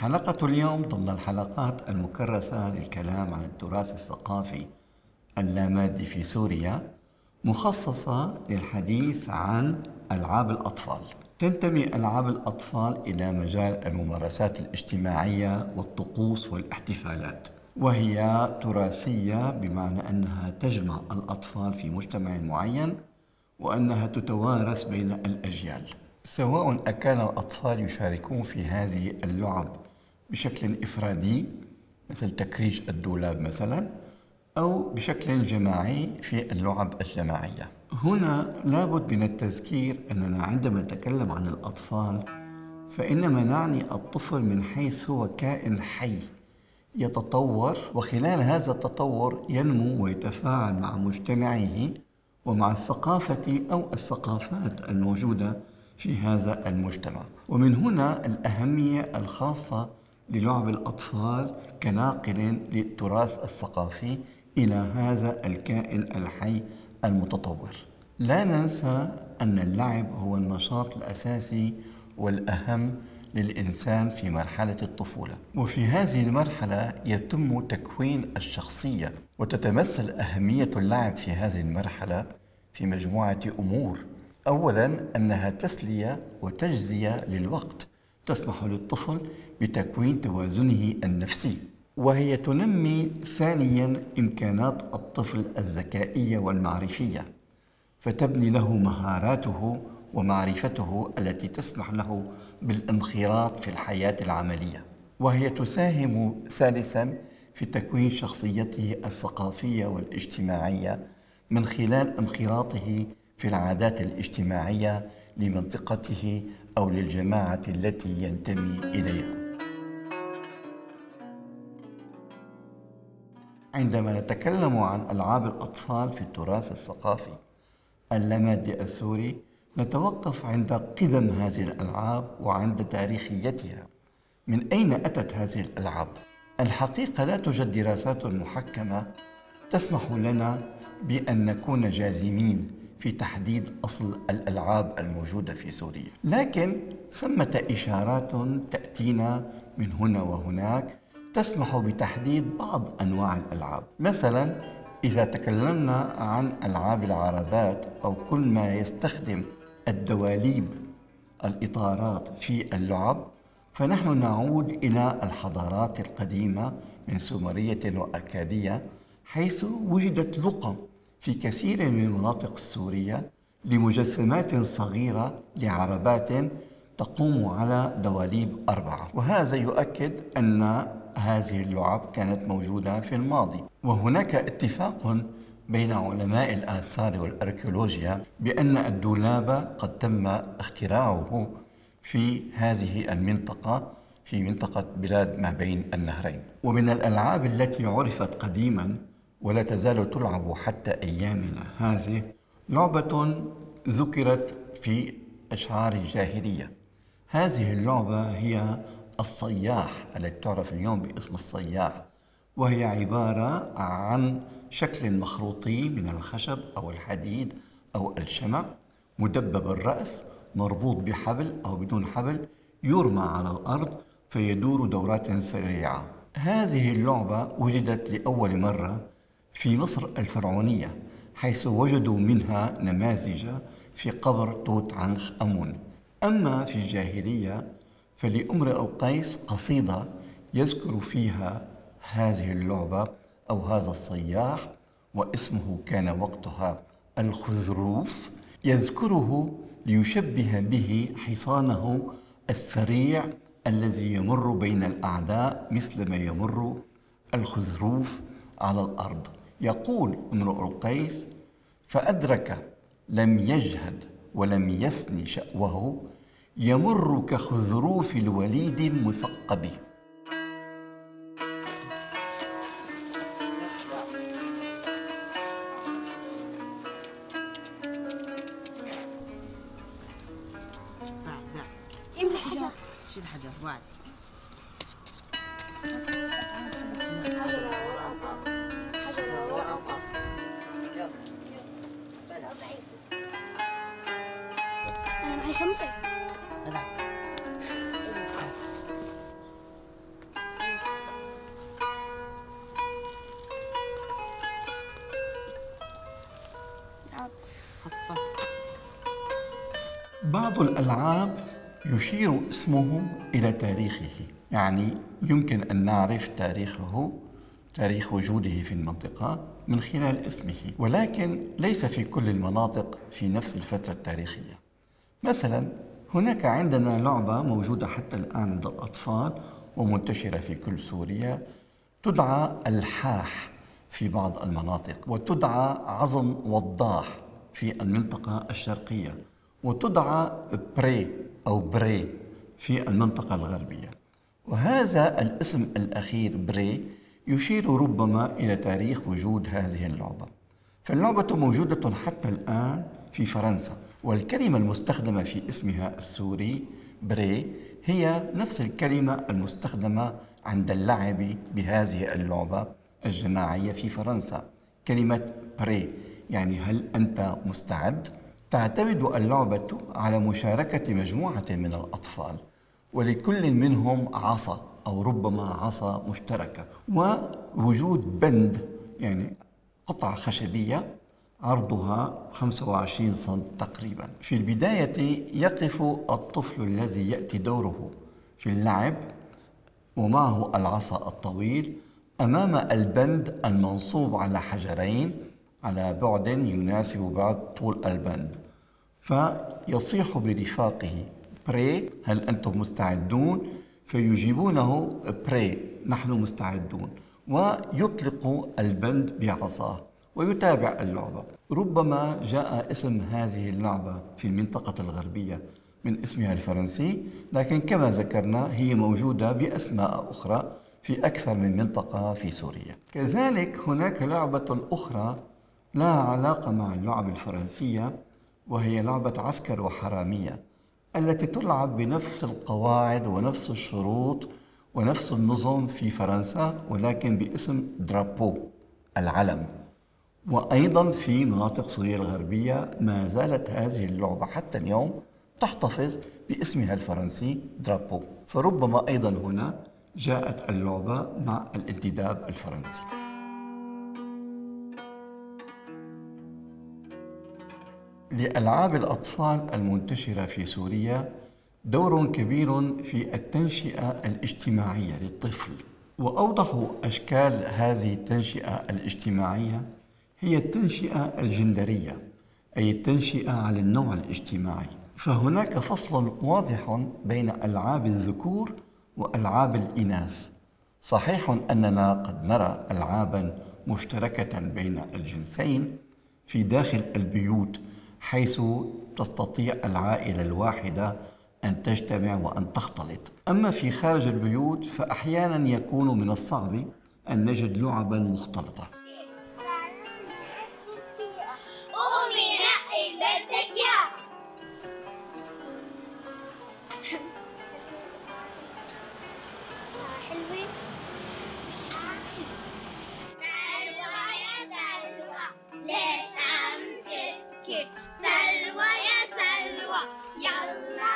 حلقة اليوم ضمن الحلقات المكرسة للكلام عن التراث الثقافي اللامادي في سوريا، مخصصة للحديث عن ألعاب الأطفال. تنتمي ألعاب الأطفال إلى مجال الممارسات الاجتماعية والطقوس والاحتفالات، وهي تراثية بمعنى أنها تجمع الأطفال في مجتمع معين وأنها تتوارث بين الأجيال، سواء أكان الأطفال يشاركون في هذه اللعب بشكل إفرادي مثل تكريج الدولاب مثلا، أو بشكل جماعي في اللعب الجماعية. هنا لابد من التذكير أننا عندما نتكلم عن الأطفال فإنما نعني الطفل من حيث هو كائن حي يتطور، وخلال هذا التطور ينمو ويتفاعل مع مجتمعه ومع الثقافة أو الثقافات الموجودة في هذا المجتمع. ومن هنا الأهمية الخاصة للعب الأطفال كناقل للتراث الثقافي إلى هذا الكائن الحي المتطور. لا ننسى أن اللعب هو النشاط الأساسي والأهم للإنسان في مرحلة الطفولة، وفي هذه المرحلة يتم تكوين الشخصية، وتتمثل أهمية اللعب في هذه المرحلة في مجموعة أمور. أولاً أنها تسلية وتجزية للوقت، تسمح للطفل بتكوين توازنه النفسي، وهي تنمي ثانياً إمكانات الطفل الذكائية والمعرفية، فتبني له مهاراته ومعرفته التي تسمح له بالانخراط في الحياة العملية. وهي تساهم ثالثاً في تكوين شخصيته الثقافية والاجتماعية من خلال انخراطه في العادات الاجتماعية لمنطقته أو للجماعة التي ينتمي إليها. عندما نتكلم عن ألعاب الأطفال في التراث الثقافي اللامادي السوري، نتوقف عند قدم هذه الألعاب وعند تاريخيتها. من أين أتت هذه الألعاب؟ الحقيقة لا توجد دراسات محكمة تسمح لنا بأن نكون جازمين في تحديد أصل الألعاب الموجودة في سوريا، لكن ثمة إشارات تأتينا من هنا وهناك تسمح بتحديد بعض أنواع الألعاب. مثلا إذا تكلمنا عن ألعاب العربات أو كل ما يستخدم الدواليب الإطارات في اللعب، فنحن نعود إلى الحضارات القديمة من سومرية وأكادية، حيث وجدت لقم في كثير من المناطق السورية لمجسمات صغيرة لعربات تقوم على دواليب 4، وهذا يؤكد أن هذه اللعب كانت موجودة في الماضي. وهناك اتفاق بين علماء الآثار والأركيولوجيا بأن الدولاب قد تم اختراعه في هذه المنطقة، في منطقة بلاد ما بين النهرين. ومن الألعاب التي عرفت قديما ولا تزال تلعب حتى أيامنا هذه لعبة ذكرت في أشعار الجاهلية. هذه اللعبة هي الصياح التي تعرف اليوم باسم الصياح، وهي عبارة عن شكل مخروطي من الخشب أو الحديد أو الشمع، مدبب الرأس، مربوط بحبل أو بدون حبل، يرمى على الأرض فيدور دورات سريعة. هذه اللعبة وجدت لأول مرة في مصر الفرعونية، حيث وجدوا منها نماذج في قبر توت عنخ آمون. أما في الجاهلية فلأمرئ القيس قصيدة يذكر فيها هذه اللعبة أو هذا الصياح، واسمه كان وقتها الخذروف، يذكره ليشبه به حصانه السريع الذي يمر بين الأعداء مثل ما يمر الخذروف على الأرض. يقول امرؤ القيس: فأدرك لم يجهد ولم يثني شأوه، يمر كخذروف الوليد المثقب. املي حجر. شيل حجر واعي. حجر وقص، حجر وقص. أنا معي 5. بعض الألعاب يشير اسمه إلى تاريخه، يعني يمكن أن نعرف تاريخ وجوده في المنطقة من خلال اسمه، ولكن ليس في كل المناطق في نفس الفترة التاريخية. مثلا هناك عندنا لعبة موجودة حتى الآن عند الأطفال ومنتشرة في كل سوريا، تدعى الحاح في بعض المناطق، وتدعى عظم وضاح في المنطقة الشرقية، وتدعى بري أو بري في المنطقة الغربية. وهذا الاسم الأخير بري يشير ربما إلى تاريخ وجود هذه اللعبة. فاللعبة موجودة حتى الآن في فرنسا، والكلمة المستخدمة في اسمها السوري بري هي نفس الكلمة المستخدمة عند اللعب بهذه اللعبة الجماعية في فرنسا، كلمة بري يعني هل أنت مستعد؟ تعتمد اللعبة على مشاركة مجموعة من الأطفال، ولكل منهم عصا أو ربما عصا مشتركة، ووجود بند يعني قطعة خشبية عرضها 25 سم تقريبا. في البداية يقف الطفل الذي يأتي دوره في اللعب ومعه العصا الطويل أمام البند المنصوب على حجرين على بعد يناسب بعد طول البند، فيصيح برفاقه بري هل أنتم مستعدون؟ فيجيبونه بري نحن مستعدون، ويطلق البند بعصاه ويتابع اللعبة. ربما جاء اسم هذه اللعبة في المنطقة الغربية من اسمها الفرنسي، لكن كما ذكرنا هي موجودة بأسماء أخرى في أكثر من منطقة في سوريا. كذلك هناك لعبة أخرى لها علاقة مع اللعبة الفرنسية، وهي لعبة عسكر وحرامية، التي تلعب بنفس القواعد ونفس الشروط ونفس النظم في فرنسا، ولكن باسم درابو العلم. وأيضا في مناطق سوريا الغربية ما زالت هذه اللعبة حتى اليوم تحتفظ باسمها الفرنسي درابو، فربما أيضا هنا جاءت اللعبة مع الانتداب الفرنسي. لألعاب الأطفال المنتشرة في سوريا دور كبير في التنشئة الاجتماعية للطفل، وأوضح أشكال هذه التنشئة الاجتماعية هي التنشئة الجندرية، أي التنشئة على النوع الاجتماعي. فهناك فصل واضح بين ألعاب الذكور وألعاب الإناث. صحيح أننا قد نرى ألعابا مشتركة بين الجنسين في داخل البيوت، حيث تستطيع العائلة الواحدة أن تجتمع وأن تختلط. أما في خارج البيوت فأحيانا يكون من الصعب أن نجد لعبا مختلطة. قومي نقي بدك يا حلوة. سلوى يا سلوى ليش عم تبكي؟ سلوى يا سلوى يلا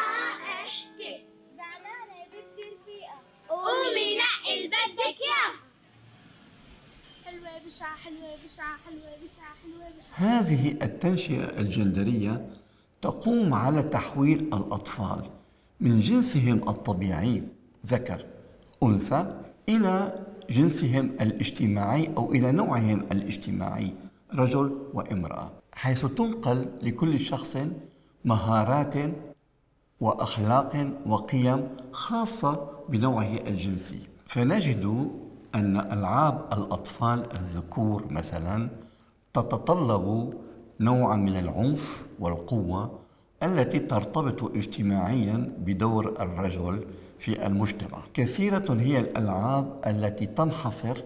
احكي. زعلانة بدي رفيقة. قومي نقي اللي بدك يا. حلوة بشعة حلوة بشعة حلوة بشعة حلوة بشعة. هذه التنشئة الجندرية تقوم على تحويل الأطفال من جنسهم الطبيعي ذكر أنثى إلى جنسهم الاجتماعي أو إلى نوعهم الاجتماعي رجل وامرأة، حيث تنقل لكل شخص مهارات وأخلاق وقيم خاصة بنوعه الجنسي. فنجد أن ألعاب الأطفال الذكور مثلا تتطلب نوعا من العنف والقوة التي ترتبط اجتماعيا بدور الرجل في المجتمع. كثيرة هي الألعاب التي تنحصر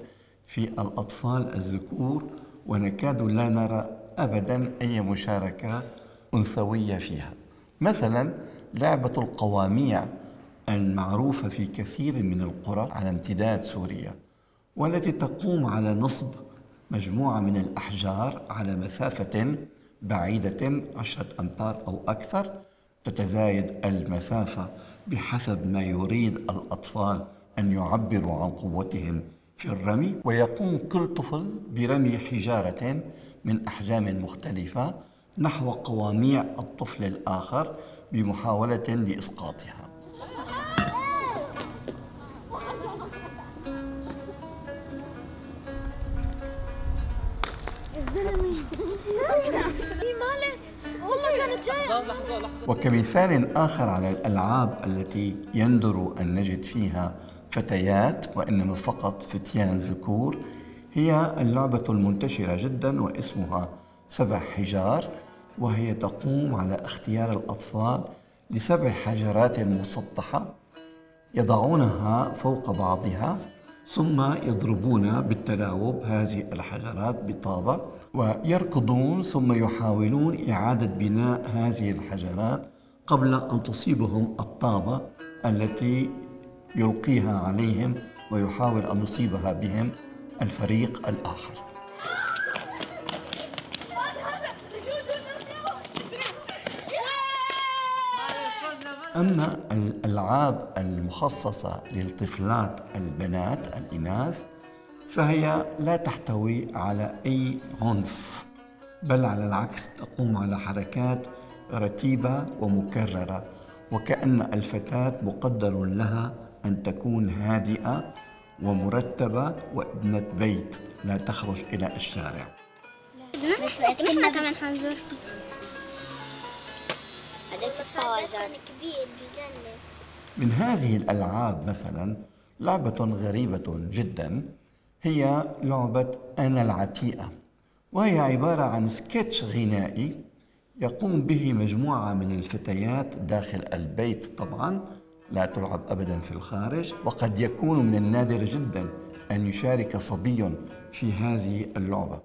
في الأطفال الذكور، ونكاد لا نرى أبدا أي مشاركة أنثوية فيها. مثلا لعبة القواميع المعروفة في كثير من القرى على امتداد سوريا، والتي تقوم على نصب مجموعة من الأحجار على مسافة بعيدة 10 أمتار أو أكثر، تتزايد المسافة بحسب ما يريد الأطفال أن يعبروا عن قوتهم في الرمي، ويقوم كل طفل برمي حجارة من أحجام مختلفة نحو قواميع الطفل الآخر بمحاولة لإسقاطها. وكمثال آخر على الألعاب التي يندر أن نجد فيها فتيات وإنما فقط فتيان ذكور هي اللعبة المنتشرة جدا واسمها 7 حجار، وهي تقوم على اختيار الأطفال ل7 حجرات مسطحة يضعونها فوق بعضها، ثم يضربون بالتناوب هذه الحجرات بطابة ويركضون، ثم يحاولون إعادة بناء هذه الحجرات قبل أن تصيبهم الطابة التي يلقيها عليهم ويحاول أن يصيبها بهم الفريق الآخر. أما الألعاب المخصصة للطفلات البنات الإناث فهي لا تحتوي على أي عنف، بل على العكس تقوم على حركات رتيبة ومكررة، وكأن الفتاة مقدر لها أن تكون هادئة ومرتبة وابنة بيت لا تخرج إلى الشارع. نحن كمان حنزوركم. كبير بجنن. من هذه الألعاب مثلا لعبة غريبة جدا هي لعبة أنا العتيقة، وهي عبارة عن سكتش غنائي يقوم به مجموعة من الفتيات داخل البيت، طبعا لا تلعب أبدا في الخارج، وقد يكون من النادر جدا أن يشارك صبي في هذه اللعبة.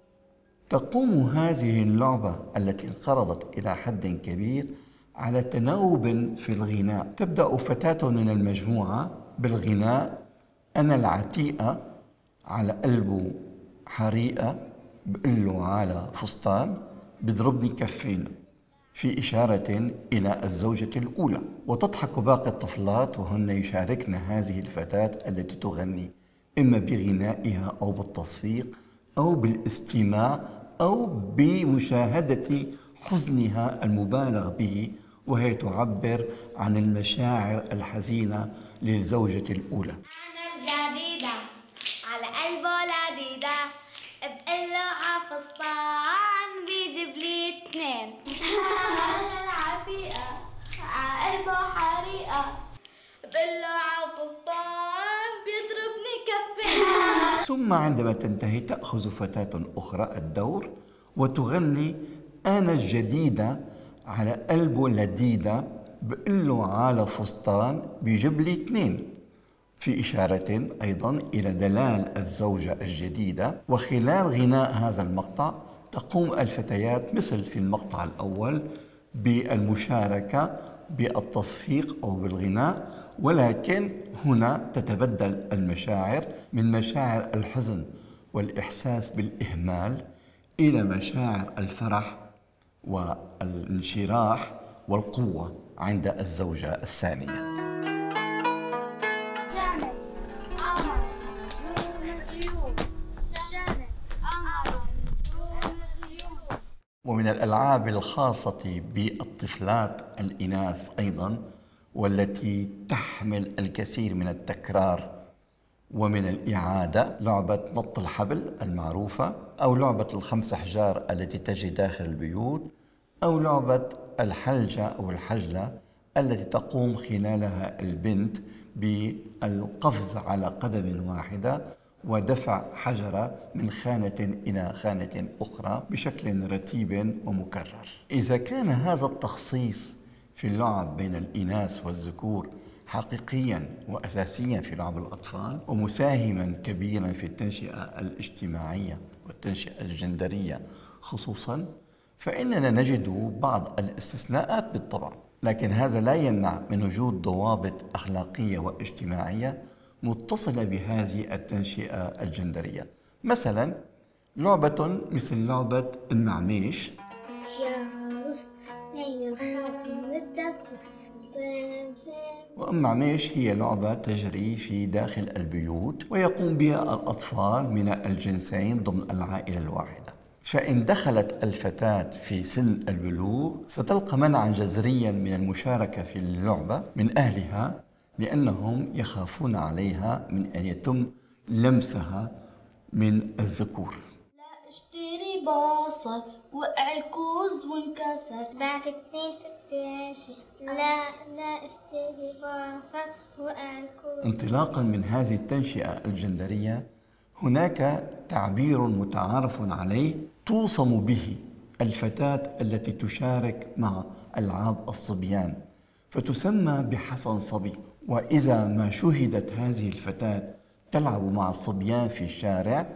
تقوم هذه اللعبة التي انقرضت إلى حد كبير على تناوب في الغناء. تبدأ فتاة من المجموعة بالغناء أنا العتيقة على قلبه حريقة بقول له على فستان بضربني كفين في إشارة إلى الزوجة الأولى، وتضحك باقي الطفلات وهن يشاركن هذه الفتاة التي تغني إما بغنائها أو بالتصفيق أو بالاستماع أو بمشاهدة حزنها المبالغ به، وهي تعبر عن المشاعر الحزينة للزوجة الأولى. أنا الجديدة على قلبه لديدة بقله عفسطان بيجيب لي 2. أنا العتيقة على قلبه حريقة بقله عفسطان بيضربني كفين. ثم عندما تنتهي تأخذ فتاة أخرى الدور وتغني أنا الجديدة على قلبه لديدة بقله على فستان بيجيب لي 2، في إشارة أيضا إلى دلال الزوجة الجديدة. وخلال غناء هذا المقطع تقوم الفتيات مثل في المقطع الأول بالمشاركة بالتصفيق أو بالغناء، ولكن هنا تتبدل المشاعر من مشاعر الحزن والإحساس بالإهمال إلى مشاعر الفرح والانشراح والقوة عند الزوجة الثانية. ومن الألعاب الخاصة بالطفلات الإناث أيضا والتي تحمل الكثير من التكرار ومن الإعادة لعبة نط الحبل المعروفة، أو لعبة ال5 أحجار التي تجري داخل البيوت، أو لعبة الحلجة أو الحجلة التي تقوم خلالها البنت بالقفز على قدم واحدة ودفع حجرة من خانة إلى خانة أخرى بشكل رتيب ومكرر. إذا كان هذا التخصيص في اللعب بين الإناث والذكور حقيقيا وأساسيا في لعب الأطفال ومساهما كبيرا في التنشئة الاجتماعية والتنشئة الجندرية خصوصا، فإننا نجد بعض الاستثناءات بالطبع، لكن هذا لا يمنع من وجود ضوابط أخلاقية واجتماعية متصلة بهذه التنشئة الجندرية. مثلا لعبة مثل لعبة المعميش، يا عروس بين الخاتم والدبوس. وأمعميش هي لعبة تجري في داخل البيوت ويقوم بها الأطفال من الجنسين ضمن العائلة الواحدة. فإن دخلت الفتاة في سن البلوغ ستلقى منعا جذريا من المشاركة في اللعبة من أهلها، لأنهم يخافون عليها من أن يتم لمسها من الذكور. لا اشتري بصل وقع الكوز وانكسر، بعت 2 6 لا اشتري بصل وقع الكوز. انطلاقا من هذه التنشئة الجندرية هناك تعبير متعارف عليه توصم به الفتاة التي تشارك مع ألعاب الصبيان، فتسمى بحسن صبي. وإذا ما شهدت هذه الفتاة تلعب مع الصبيان في الشارع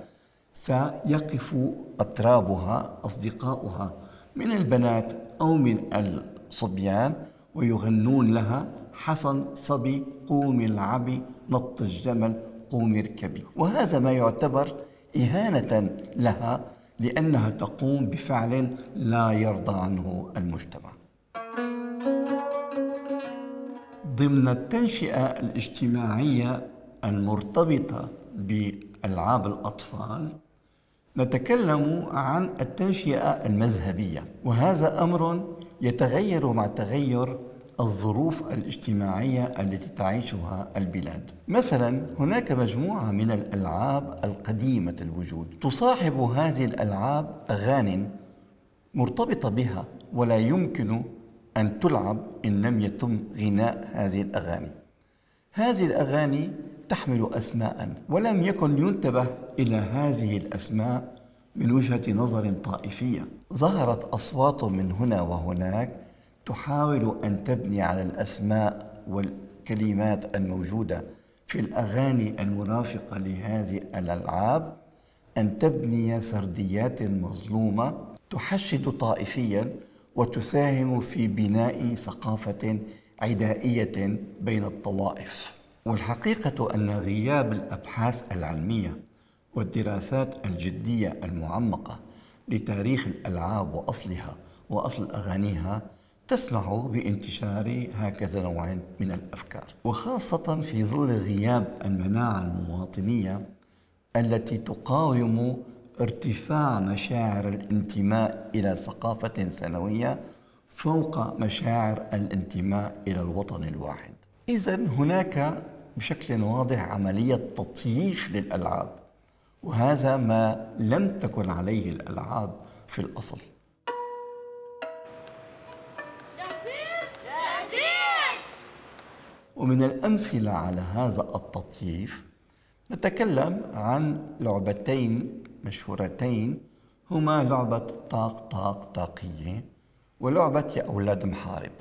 سيقف أترابها أصدقاؤها من البنات أو من الصبيان ويغنون لها: حسن صبي قومي العبي، نط الجمل قومي اركبي. وهذا ما يعتبر إهانة لها لأنها تقوم بفعل لا يرضى عنه المجتمع. ضمن التنشئة الاجتماعية المرتبطة بألعاب الأطفال نتكلم عن التنشئة المذهبية، وهذا أمر يتغير مع تغير الظروف الاجتماعية التي تعيشها البلاد. مثلا هناك مجموعة من الألعاب القديمة الوجود تصاحب هذه الألعاب أغاني مرتبطة بها ولا يمكن أن تلعب إن لم يتم غناء هذه الأغاني. هذه الأغاني تحمل أسماء ولم يكن ينتبه إلى هذه الأسماء من وجهة نظر طائفية. ظهرت أصوات من هنا وهناك تحاول أن تبني على الأسماء والكلمات الموجودة في الأغاني المرافقة لهذه الألعاب، أن تبني سرديات مظلومة تحشد طائفيا وتساهم في بناء ثقافة عدائية بين الطوائف. والحقيقة أن غياب الأبحاث العلمية والدراسات الجدية المعمقة لتاريخ الألعاب وأصلها وأصل أغانيها تسمح بانتشار هكذا نوع من الأفكار، وخاصة في ظل غياب المناعة المواطنية التي تقاوم ارتفاع مشاعر الانتماء إلى ثقافة سنوية فوق مشاعر الانتماء إلى الوطن الواحد. إذن هناك بشكل واضح عملية تطييف للألعاب، وهذا ما لم تكن عليه الألعاب في الأصل. ومن الأمثلة على هذا التطييف نتكلم عن لعبتين مشهورتين، هما لعبة طاق طاق طاقية ولعبة يا أولاد محارب.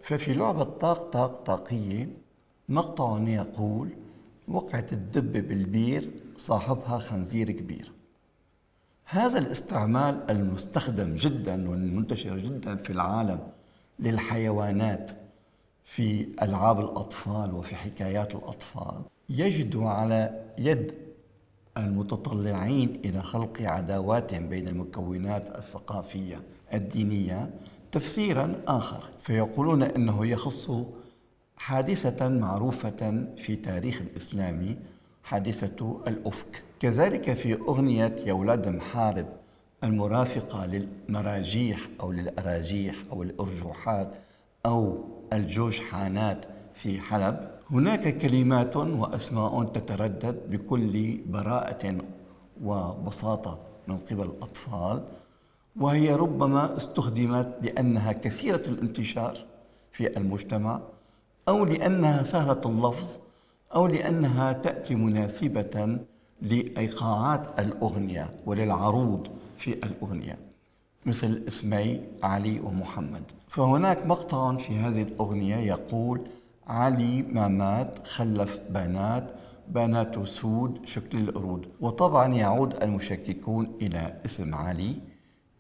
ففي لعبة طاق طاق طاقية مقطع يقول: وقعت الدب بالبير صاحبها خنزير كبير. هذا الاستعمال المستخدم جدا والمنتشر جدا في العالم للحيوانات في ألعاب الأطفال وفي حكايات الأطفال يجد على يد المتطلعين إلى خلق عداوات بين المكونات الثقافية الدينية تفسيرا آخر، فيقولون إنه يخص حادثة معروفة في تاريخ الإسلامي، حادثة الأفك. كذلك في أغنية يا ولاد محارب المرافقة للمراجيح أو للأراجيح أو الأرجوحات أو الجوشحانات في حلب، هناك كلمات وأسماء تتردد بكل براءة وبساطة من قبل الأطفال، وهي ربما استخدمت لأنها كثيرة الانتشار في المجتمع أو لأنها سهلة اللفظ أو لأنها تأتي مناسبة لإيقاعات الأغنية وللعروض في الأغنية، مثل اسمي علي ومحمد. فهناك مقطع في هذه الأغنية يقول: علي ما مات خلف بنات بنات سود شكل القرود. وطبعا يعود المشككون إلى اسم علي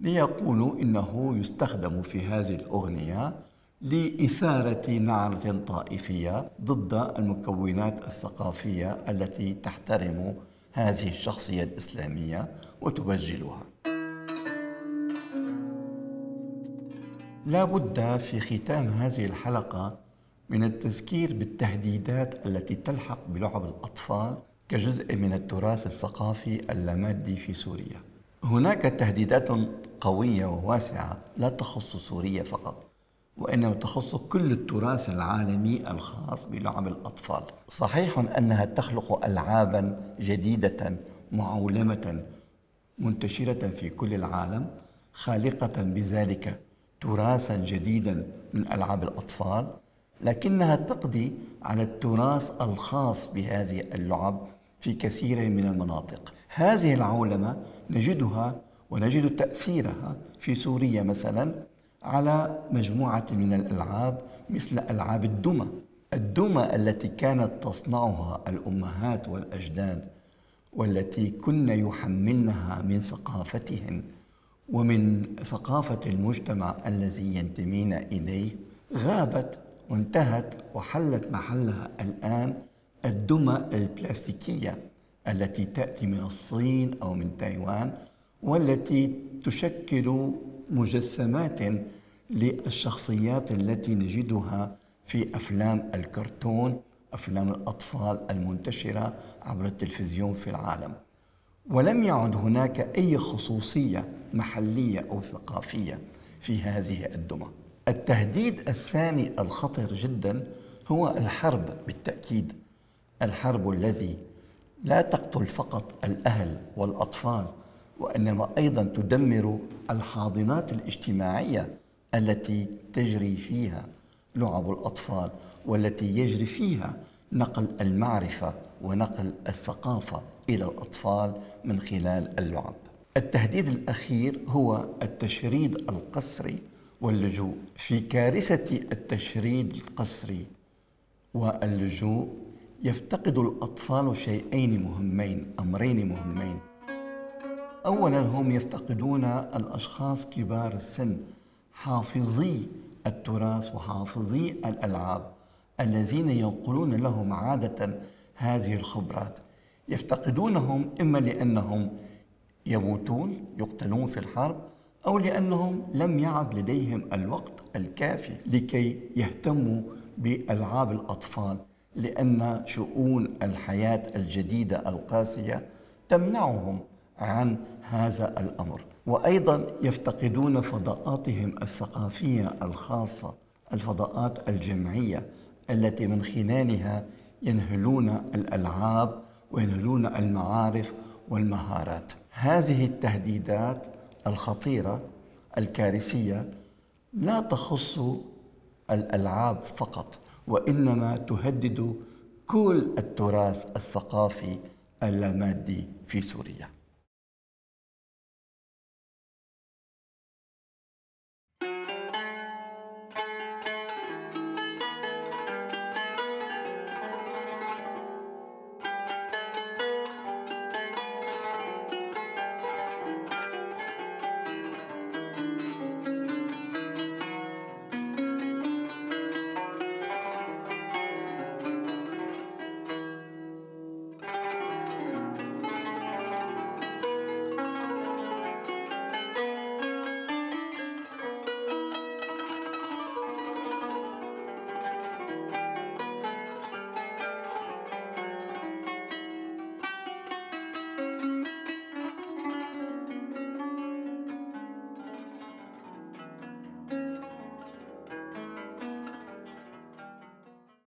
ليقولوا إنه يستخدم في هذه الأغنية لإثارة نعرة طائفية ضد المكونات الثقافية التي تحترم هذه الشخصية الإسلامية وتبجلها. لا بد في ختام هذه الحلقة من التذكير بالتهديدات التي تلحق بلعب الأطفال كجزء من التراث الثقافي اللامادي في سوريا. هناك تهديدات قوية وواسعة لا تخص سوريا فقط، وإنما تخص كل التراث العالمي الخاص بلعب الأطفال. صحيح أنها تخلق ألعابا جديدة معولمة منتشرة في كل العالم، خالقة بذلك تراثا جديدا من ألعاب الأطفال، لكنها تقضي على التراث الخاص بهذه اللعب في كثير من المناطق. هذه العولمة نجدها ونجد تأثيرها في سوريا مثلا على مجموعة من الألعاب مثل ألعاب الدمى التي كانت تصنعها الأمهات والأجداد، والتي كن يحملنها من ثقافتهن ومن ثقافة المجتمع الذي ينتمين إليه، غابت وانتهت وحلت محلها الآن الدمى البلاستيكية التي تأتي من الصين أو من تايوان، والتي تشكل مجسمات للشخصيات التي نجدها في أفلام الكرتون، أفلام الأطفال المنتشرة عبر التلفزيون في العالم. ولم يعد هناك أي خصوصية محلية أو ثقافية في هذه الدمى. التهديد الثاني الخطر جدا هو الحرب بالتأكيد، الحرب الذي لا تقتل فقط الأهل والأطفال، وإنما أيضا تدمر الحاضنات الاجتماعية التي تجري فيها لعب الأطفال، والتي يجري فيها نقل المعرفة ونقل الثقافة إلى الأطفال من خلال اللعب. التهديد الأخير هو التشريد القسري واللجوء. في كارثة التشريد القسري واللجوء يفتقد الأطفال شيئين مهمين، أمرين مهمين. أولا هم يفتقدون الأشخاص كبار السن، حافظي التراث وحافظي الألعاب، الذين ينقلون لهم عادة هذه الخبرات. يفتقدونهم إما لأنهم يموتون يقتلون في الحرب، أو لأنهم لم يعد لديهم الوقت الكافي لكي يهتموا بألعاب الأطفال، لأن شؤون الحياة الجديدة القاسية تمنعهم عن هذا الأمر. وأيضا يفتقدون فضاءاتهم الثقافية الخاصة، الفضاءات الجمعية التي من خلالها ينهلون الألعاب وينهلون المعارف والمهارات. هذه التهديدات الخطيرة الكارثية لا تخص الألعاب فقط، وإنما تهدد كل التراث الثقافي اللامادي في سوريا.